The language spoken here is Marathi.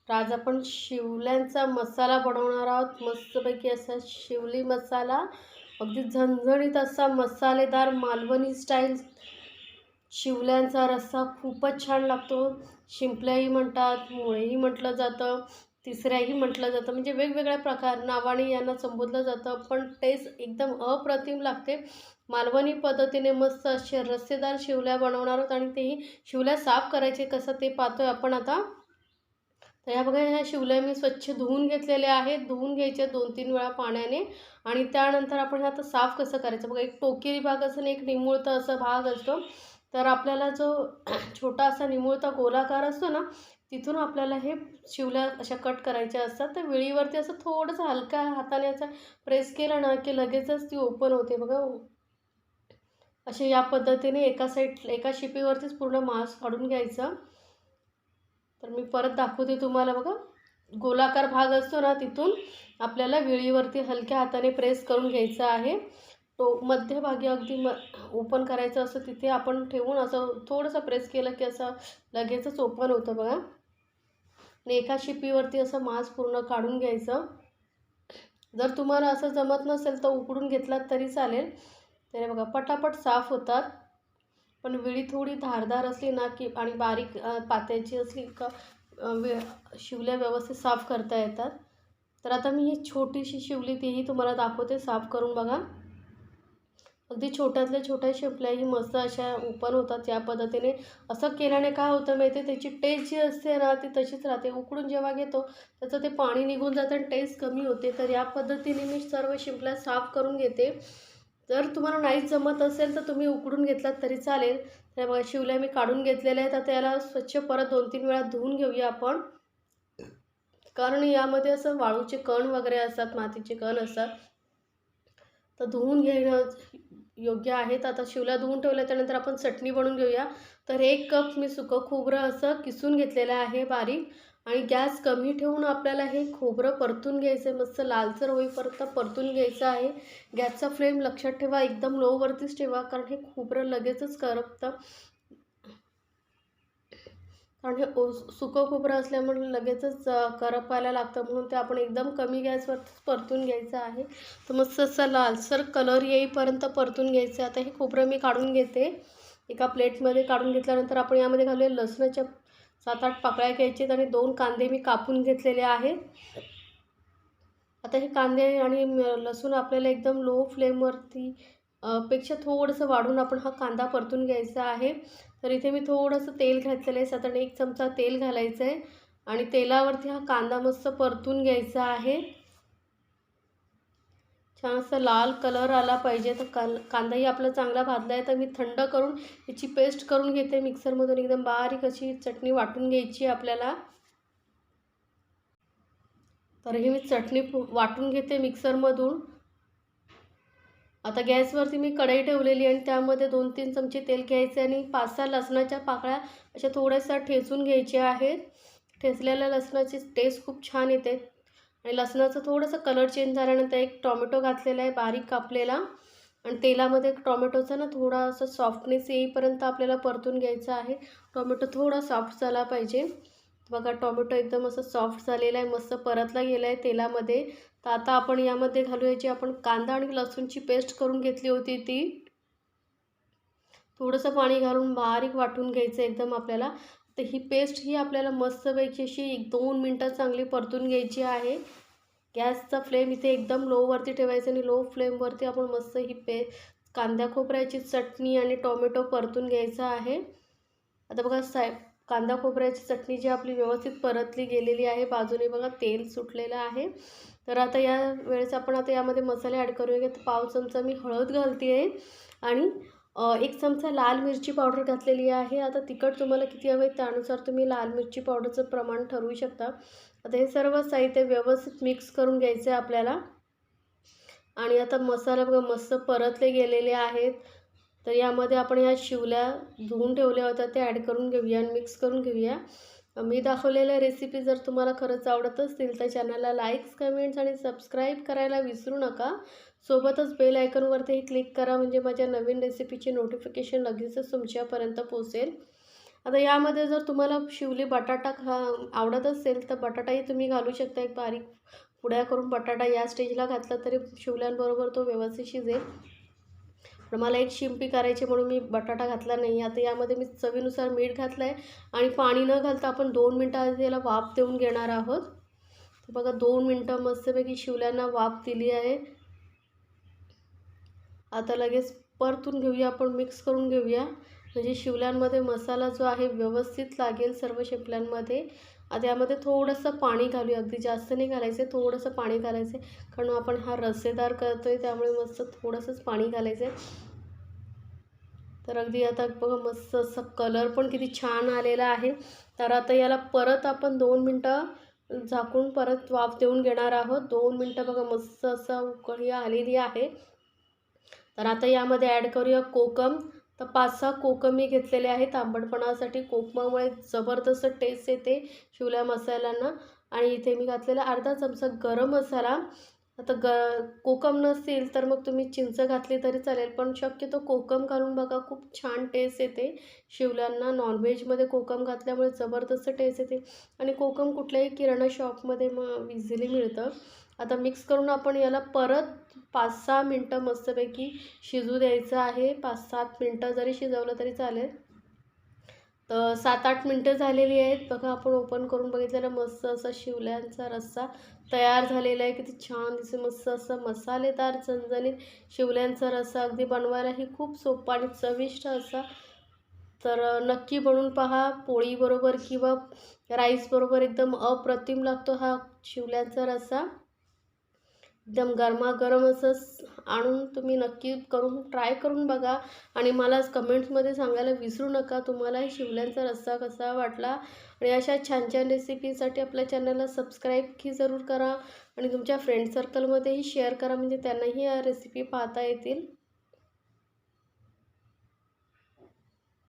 तर आज आपण शिवल्यांचा मसाला बनवणार आहोत. मस्तपैकी असा शिवली मसाला, अगदी झणझणीत असा मसालेदार मालवणी स्टाईल शिवल्यांचा रस्सा खूपच छान लागतो. शिंपल्याही म्हणतात, मुळेही म्हटलं जातं, तिसऱ्याही म्हटलं जातं, म्हणजे वेगवेगळ्या प्रकार नावाने यांना संबोधलं जातं. पण टेस्ट एकदम अप्रतिम लागते. मालवणी पद्धतीने मस्त असे रस्सेदार शिवल्या बनवणार आहोत आणि तेही शिवल्या साफ करायचे कसं ते पाहतोय आपण आता. तर ह्या बघा, ह्या शिवल्या मी स्वच्छ धुवून घेतलेल्या आहेत. धुवून घ्यायच्या 2-3 वेळा पाण्याने आणि त्यानंतर आपण आता साफ कसं करायचं बघा. एक टोकेरी भाग असतो आणि एक निमुळता असा भाग असतो. तर आपल्याला जो छोटा असा निमुळता गोलाकार असतो ना, तिथून आपल्याला हे शिवल्या अशा कट करायच्या असतात. तर विळीवरती असं थोडंसं हलक्या हाताने असं प्रेस केलं ना, की लगेचच ती ओपन होते बघा. असे या पद्धतीने एका शिपीवरतीच पूर्ण मांस काढून घ्यायचं. तर मी परत दाखवते तुम्हाला बघा. गोलाकार भाग असतो ना, तिथून आपल्याला विळीवरती हलक्या हाताने प्रेस करून घ्यायचं आहे. तो मध्यभागी अगदी ओपन करायचं असं तिथे आपण ठेवून असं थोडंसं प्रेस केलं की असं लगेचच ओपन होतं बघा. आणि एका शिपीवरती असं मांस पूर्ण काढून घ्यायचं. जर तुम्हाला असं जमत नसेल तर उकडून घेतलात तरी चालेल. तर बघा पटापट साफ होतात. पण विळी थोडी धारदार असली ना की आणि बारीक पात्याची असली का शिवल्या व्यवस्थित साफ करता येतात. तर आता मी ही छोटीशी शिवली तीही तुम्हाला दाखवते साफ करून बघा. अगदी छोट्यातल्या छोट्या शिंपल्याही मस्त अशा ओपन होतात या पद्धतीने. असं केल्याने काय होतं माहिती आहे, त्याची टेस्ट जी असते ना ती तशीच राहते. उकडून जेव्हा घेतो त्याचं ते पाणी निघून जातं आणि टेस्ट कमी होते. तर या पद्धतीने मी सर्व शिंपल्या साफ करून घेते. जर तुम्हाला नाहीच जमत असेल तर तुम्ही उकडून घेतलात तरी चालेल. तर बघा शिवल्या मी काढून घेतलेल्या आहेत. आता याला स्वच्छ परत 2-3 वेळा धुवून घेऊया आपण. कारण यामध्ये असं वाळूचे कण वगैरे असतात, मातीचे कण असतात. तर धुवून घेणं योग्य आहे. तर आता शिवल्या धुवून ठेवल्या त्यानंतर आपण चटणी बनवून घेऊया. तर 1 कप मी सुकं खोबरं असं किसून घेतलेलं आहे बारीक आणि गॅस कमी ठेवून आपल्याला हे खोबरं परतून घ्यायचं आहे. मस्त लालसर होईपर्यंत परतून घ्यायचं आहे. गॅसचा फ्लेम लक्षात ठेवा, एकदम लोवरतीच ठेवा, कारण हे खोबरं लगेचच करपतं. कारण हे सुकं खोबरं असल्यामुळे लगेचच करपायला लागतं, म्हणून ते आपण एकदम कमी गॅसवरतीच परतून घ्यायचं आहे. तर मस्त असा लालसर कलर येईपर्यंत परतून घ्यायचं आहे. आता हे खोबरं मी काढून घेते. एका प्लेटमध्ये काढून घेतल्यानंतर आपण यामध्ये घालूया लसणाच्या 7-8 पाकळ्या घ्यायच्या आणि 2 कांदे मी कापून घेतलेले आहेत. आता हे कांदे आणि लसूण आपल्याला एकदम लो फ्लेमवरती पेक्षा थोडंसं वाढून आपण हा कांदा परतून घ्यायचा आहे. तर इथे मी थोडंसं तेल घातलेलं आहे. साधारण 1 चमचा तेल घालायचं आहे आणि तेलावरती हा कांदा मस्त परतून घ्यायचा आहे. छान असा लाल कलर आला पाहिजे. तर कांदाही आपला चांगला भाजला आहे. तर मी थंड करून याची पेस्ट करून घेते मिक्सरमधून. एकदम बारीक अशी चटणी वाटून घ्यायची आपल्याला. तर ही मी चटणी वाटून घेते मिक्सरमधून. आता गॅसवरती मी कढई ठेवलेली आणि त्यामध्ये 2-3 चमचे तेल घ्यायचे आणि 5-6 लसणाच्या पाकळ्या अशा थोड्याशा ठेचून घ्यायच्या आहेत. ठेचलेल्या लसणाची टेस्ट खूप छान येते. आणि लसणाचं थोडंसं कलर चेंज झाल्यानंतर एक टॉमॅटो घातलेला आहे बारीक कापलेला आणि तेलामध्ये टॉमॅटोचा ना थोडासा सॉफ्टनेस येईपर्यंत आपल्याला परतून घ्यायचं आहे. टॉमॅटो थोडा सॉफ्ट झाला पाहिजे. बघा टॉमॅटो एकदम असं सॉफ्ट झालेला आहे, मस्त परतला गेला आहे तेलामध्ये. तर आता आपण यामध्ये घालूया जी आपण कांदा आणि लसूणची पेस्ट करून घेतली होती ती. थोडंसं पाणी घालून बारीक वाटून घ्यायचं एकदम आपल्याला. तर ही पेस्ट ही आपल्याला मस्तपैकी अशी 1-2 मिनटं चांगली परतून घ्यायची आहे. गॅसचा फ्लेम इथे एकदम लोवरती ठेवायचा आणि लो फ्लेमवरती आपण मस्त ही कांदा खोबऱ्याची चटणी आणि टोमॅटो परतून घ्यायचा आहे. आता बघा कांदा खोबऱ्याची चटणी जी आपली व्यवस्थित परतली गेलेली आहे. बाजूने बघा तेल सुटलेलं आहे. तर आता या वेळेस आपण आता यामध्ये मसाले ॲड करूया. तर पाव चमचा मी हळद घालते आहे आणि 1 चमचा लाल मिरची पावडर घातलेली आहे. आता तिखट तुम्हाला किती हवं आहे त्यानुसार तुम्ही लाल मिरची पावडरचं प्रमाण ठरवू शकता. आता हे सर्व साहित्य व्यवस्थित मिक्स करून घ्यायचं आहे आपल्याला. आणि आता मसाला बघा मस्त परतले गेलेले आहेत. तर यामध्ये आपण ह्या शिवल्या धुवून ठेवल्या होत्या त्या ॲड करून घेऊया आणि मिक्स करून घेऊया. मी दाखवलेल्या रेसिपी जर तुम्हाला खरंच आवडत असतील तर चॅनलला लाईक्स, कमेंट्स आणि सबस्क्राईब करायला विसरू नका. सोबतच बेल आयकॉनवरतीही क्लिक करा, म्हणजे माझ्या नवीन रेसिपीचे नोटिफिकेशन लगेचच तुमच्यापर्यंत पोहोचेल. आता यामध्ये जर तुम्हाला शिवली बटाटा आवडत असेल तर बटाटाही तुम्ही घालू शकता. एक बारीक पुड्या करून बटाटा या स्टेजला घातला तरी शिवल्यांबरोबर तो व्यवस्थित शिजेल. पण मला एक शिंपी करायची म्हणून मी बटाटा घातला नाही. आता यामध्ये मी चवीनुसार मीठ घातलं आहे आणि पाणी न घालता आपण 2 मिनटं आधी त्याला वाफ देऊन घेणार आहोत. तर बघा 2 मिनटं मस्तपैकी शिवल्यांना वाफ दिली आहे. आता लगेच परतून घेऊया, आपण मिक्स करून घेऊया म्हणजे शिवल्यांमध्ये मसाला जो आहे व्यवस्थित लागेल सर्व शिवल्यांमध्ये. आता यामध्ये थोडंसं पाणी घालूया, अगदी जास्त नाही घालायचं आहे, थोडंसं पाणी घालायचं आहे कारण आपण हा रस्सेदार करतो आहे त्यामुळे मस्त थोडंसंच पाणी घालायचं आहे. तर अगदी आता बघा मस्त असं कलर पण किती छान आलेला आहे. तर आता याला परत आपण 2 मिनटं झाकून परत वाफ देऊन घेणार आहोत. 2 मिनटं बघा मस्त असं उकळी आलेली आहे. तर आता यामध्ये ॲड करूया कोकम. तर 5-6 कोकम मी घेतलेले आहेत आंबटपणासाठी. कोकमामुळे जबरदस्त टेस्ट येते शिवल्या मसाल्यांना. आणि इथे मी घातलेला अर्धा चमचा गरम मसाला. आता कोकम नसेल तर मग तुम्ही चिंच घातली तरी चालेल, पण शक्यतो कोकम घालून बघा, खूप छान टेस्ट येते शिवल्यांना. नॉनव्हेजमध्ये कोकम घातल्यामुळे जबरदस्त टेस्ट येते आणि कोकम कुठल्याही किराणा शॉपमध्ये मग इझिली मिळतं. आता मिक्स करून आपण याला परत 5-6 मिनटं मस्तपैकी शिजू द्यायचं आहे. 5-7 मिनटं जरी शिजवलं तरी चालेल. तर 7-8 मिनटं झालेली आहेत. बघा आपण ओपन करून बघितलेलं मस्त असा शिवल्यांचा रस्सा तयार झालेला आहे. किती छान दिसते, मस्त असं मसालेदार झणझणीत शिवल्यांचा रस्सा. अगदी बनवायलाही खूप सोपा आणि चविष्ट असा. तर नक्की बनवून पहा. पोळीबरोबर किंवा राईसबरोबर एकदम अप्रतिम लागतो हा शिवल्यांचा रस्सा. एकदम गरमागरम असं आणून तुम्ही नक्की ट्राय करून बघा आणि मला कमेंट्समध्ये सांगायला विसरू नका तुम्हाला शिवल्यांचा रस्सा कसा वाटला. आणि अशा छान छान रेसिपीसाठी आपल्या चॅनलला सबस्क्राईब की जरूर करा आणि तुमच्या फ्रेंड सर्कलमध्येही शेअर करा म्हणजे त्यांनाही या रेसिपी पाहता येतील.